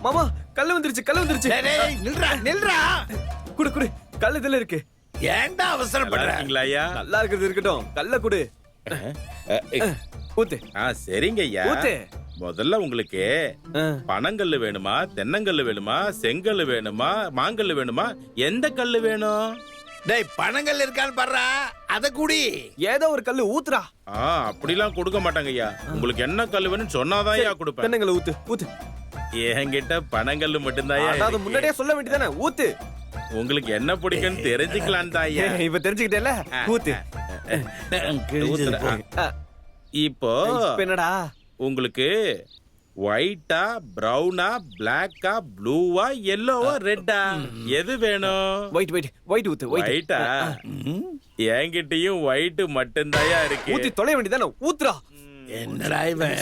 மாமா கல்லு வந்துருச்சு கல்லு வந்துருச்சு. டேய், நில்றா நில்றா. குடு குடு கல்லு இதுல இருக்கு. ஏன்டா அவசரப்படுற? இருக்கீங்களா ஐயா? நல்லா இருக்கிறது இருக்கட்டும். கல்ல குடு. ஊத்து சரிங்க ஐயா. ஊத்து. முதல்ல உங்களுக்கு பனங்கல்லு வேணுமா, தென்னங்கல்லு வேணுமா, செங்கல்லு வேணுமா, மாங்கல்லு வேணுமா, எந்த கல்லு வேணும்? டேய், பணங்கள் இருக்கான்னு பாருடா, அத குடி. ஏதோ ஒரு கல்லு ஊத்துறா. அப்படிலாம் கொடுக்க மாட்டாங்க ஐயா. உங்களுக்கு என்ன கல்லு வேணும்னு சொன்னாதான் ஐயா கொடுப்பேன். தென்னங்கல்ல ஊத்து ஊத்து. என்கிட்ட பனங்கல்லு மட்டும்தான் ஐயா அதாவது இருக்கு. முன்னாடியே சொல்ல வேண்டியதானே. ஊத்து. உங்களுக்கு என்ன பிடிக்கும்னு தெரிஞ்சுக்கலாம் தான் ஐயா. இப்ப தெரிஞ்சுக்கிட்டேல. ஊத்து. இப்போ இப்ப என்னடா? உங்களுக்கு ஒயிட்டா, பிரவுனா, பிளாக்கா, ப்ளூவா, எல்லோவா, ரெட்டா, எது வேணும்? வெயிட் வெயிட் வெயிட் ஊத்து. ஒயிட்டா? என்கிட்டயும் ஒயிட் மட்டும்தாயா இருக்கு. ஊத்தி தொலை வேண்டியதானே. ஊத்துறா. என்னடா இவன்?